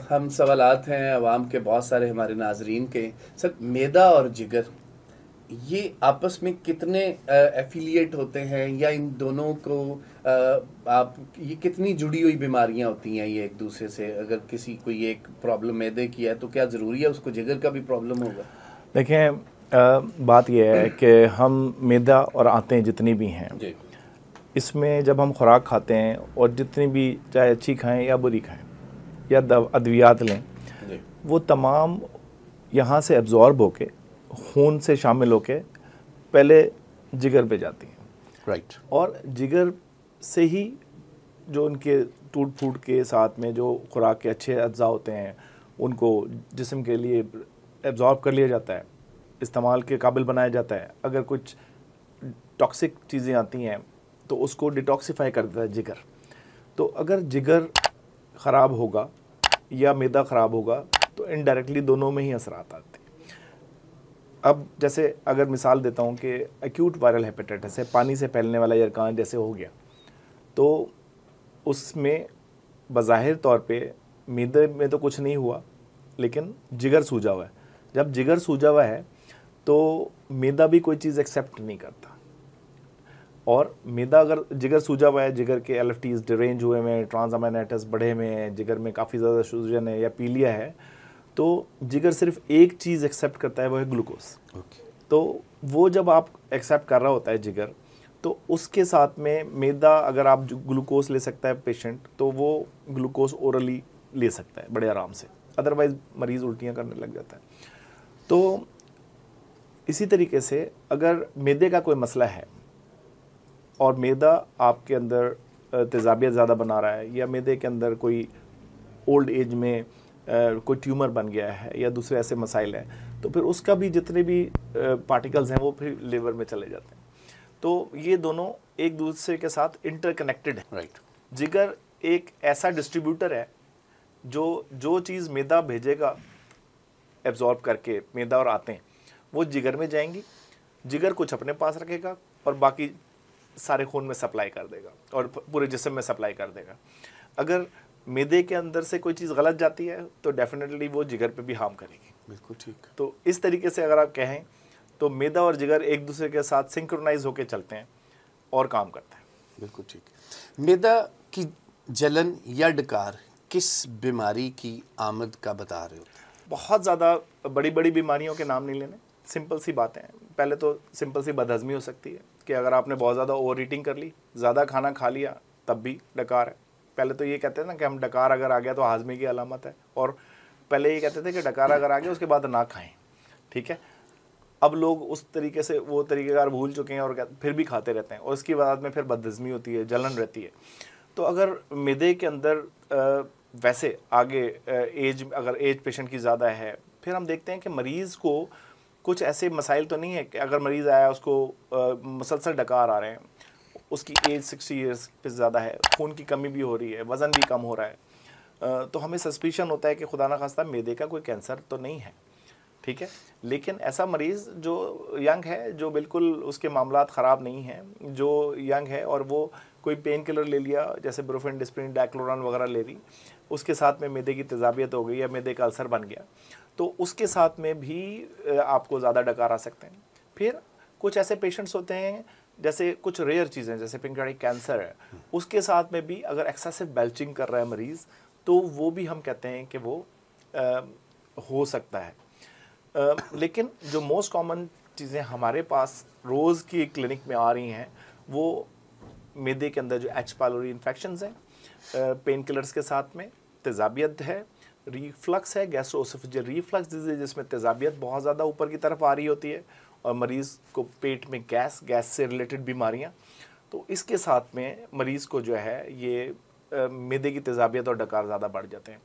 हम सवालात हैं अवाम के, बहुत सारे हमारे नाजरीन के। सर, मैदा और जिगर ये आपस में कितने एफिलिएट होते हैं, या इन दोनों को आप, ये कितनी जुड़ी हुई बीमारियां होती हैं ये एक दूसरे से? अगर किसी को ये एक प्रॉब्लम मैदे की है तो क्या ज़रूरी है उसको जिगर का भी प्रॉब्लम होगा? देखें, बात यह है कि हम मैदा और आंतें जितनी भी हैं, जी। इसमें जब हम खुराक खाते हैं और जितनी भी, चाहे अच्छी खाएं या बुरी खाएं या अद्वियात लें, जी। वो तमाम यहाँ से एब्जॉर्ब होके, खून से शामिल होके पहले जिगर पे जाती हैं। राइट। और जिगर से ही जो उनके टूट फूट के साथ में जो खुराक के अच्छे अज्जा होते हैं, उनको जिस्म के लिए एब्जॉर्ब कर लिया जाता है, इस्तेमाल के काबिल बनाया जाता है। अगर कुछ टॉक्सिक चीज़ें आती हैं तो उसको डिटॉक्सिफाई कर देता है जिगर। तो अगर जिगर ख़राब होगा या मैदा ख़राब होगा तो इनडायरेक्टली दोनों में ही असरात आते हैं। अब जैसे अगर मिसाल देता हूँ कि एक्यूट वायरल हेपेटाइटिस है, पानी से फैलने वाला यरकान जैसे हो गया, तो उसमें बज़ाहिर तौर पे मैदे में तो कुछ नहीं हुआ, लेकिन जिगर सूजा हुआ है। जब जिगर सूजा हुआ है तो मैदा भी कोई चीज़ एक्सेप्ट नहीं करता। और मैदा, अगर जिगर सूजा हुआ है, जिगर के एलएफटीज डिरेंज हुए में, ट्रांसअमाइनेटिस बढ़े में, जिगर में काफ़ी ज़्यादा सूजन है या पीलिया है, तो जिगर सिर्फ एक चीज़ एक्सेप्ट करता है, वो है ग्लूकोज। तो वो जब आप एक्सेप्ट कर रहा होता है जिगर, तो उसके साथ में मैदा, अगर आप ग्लूकोज ले सकता है पेशेंट, तो वो ग्लूकोज ओरली ले सकता है बड़े आराम से, अदरवाइज मरीज़ उल्टियाँ करने लग जाता है। तो इसी तरीके से अगर मैदे का कोई मसला है और मैदा आपके अंदर तेज़ाबियत ज़्यादा बना रहा है, या मैदे के अंदर कोई ओल्ड एज में कोई ट्यूमर बन गया है या दूसरे ऐसे मसाइल हैं, तो फिर उसका भी जितने भी पार्टिकल्स हैं वो फिर लिवर में चले जाते हैं। तो ये दोनों एक दूसरे के साथ इंटरकनेक्टेड है। राइट। जिगर एक ऐसा डिस्ट्रीब्यूटर है जो चीज़ मैदा भेजेगा एब्जॉर्ब करके, मैदा और आते हैं वो जिगर में जाएंगी, जिगर कुछ अपने पास रखेगा और बाकी सारे खून में सप्लाई कर देगा और पूरे जिस्म में सप्लाई कर देगा। अगर मैदे के अंदर से कोई चीज़ गलत जाती है तो डेफिनेटली वो जिगर पे भी हार्म करेगी। बिल्कुल ठीक। तो इस तरीके से अगर आप कहें तो मैदा और जिगर एक दूसरे के साथ सिंक्रोनाइज होकर चलते हैं और काम करते हैं। बिल्कुल ठीक। मैदा की जलन या डकार किस बीमारी की आमद का बता रहे हो? बहुत ज़्यादा बड़ी बड़ी बीमारियों के नाम नहीं लेने, सिंपल सी बातें हैं। पहले तो सिंपल सी बदहज़मी हो सकती है कि अगर आपने बहुत ज़्यादा ओवर ईटिंग कर ली, ज़्यादा खाना खा लिया, तब भी डकार है। पहले तो ये कहते हैं ना कि हम डकार अगर आ गया तो हाजमे की अलामत है, और पहले ये कहते थे कि डकार अगर आ गया उसके बाद ना खाएं, ठीक है। अब लोग उस तरीके से वो तरीक़ेकार भूल चुके हैं और फिर भी खाते रहते हैं, और उसकी बाद में फिर बदहज़मी होती है, जलन रहती है। तो अगर मैदे के अंदर वैसे आगे अगर एज पेशेंट की ज़्यादा है, फिर हम देखते हैं कि मरीज़ को कुछ ऐसे मसाइल तो नहीं है कि अगर मरीज़ आया उसको मुसलसल डकार आ रहे हैं, उसकी एज 60 ईयर्स पे ज़्यादा है, खून की कमी भी हो रही है, वज़न भी कम हो रहा है, तो हमें सस्पिशन होता है कि खुदा ना खास्ता मैदे का कोई कैंसर तो नहीं है, ठीक है। लेकिन ऐसा मरीज़ जो यंग है, जो बिल्कुल उसके मामलात ख़राब नहीं हैं, जो यंग है और वो कोई पेन किलर ले लिया, जैसे ब्रोफेन, डिस्प्रिन, डाइक्लोरान वगैरह ले ली, उसके साथ में मैदे की तेज़ाबियत हो गई या मैदे का अल्सर बन गया, तो उसके साथ में भी आपको ज़्यादा डकार आ सकते हैं। फिर कुछ ऐसे पेशेंट्स होते हैं, जैसे कुछ रेयर चीज़ें जैसे पेनक्रियाटिक कैंसर है, उसके साथ में भी अगर एक्सेसिव बेल्चिंग कर रहा है मरीज़, तो वो भी हम कहते हैं कि वो हो सकता है। लेकिन जो मोस्ट कॉमन चीज़ें हमारे पास रोज़ की क्लिनिक में आ रही हैं, वो मैदे के अंदर जो एच पाइलोरी इन्फेक्शंस हैं, पेन किलर्स के साथ में तेज़ाबियत है, रिफ्लक्स है, गैस्ट्रोएसोफेजियल रिफ्लक्स डिजीज जिसमें तेज़ाबियत बहुत ज़्यादा ऊपर की तरफ आ रही होती है और मरीज़ को पेट में गैस से रिलेटेड बीमारियां, तो इसके साथ में मरीज़ को जो है ये मैदे की तेज़ाबियत और डकार ज़्यादा बढ़ जाते हैं।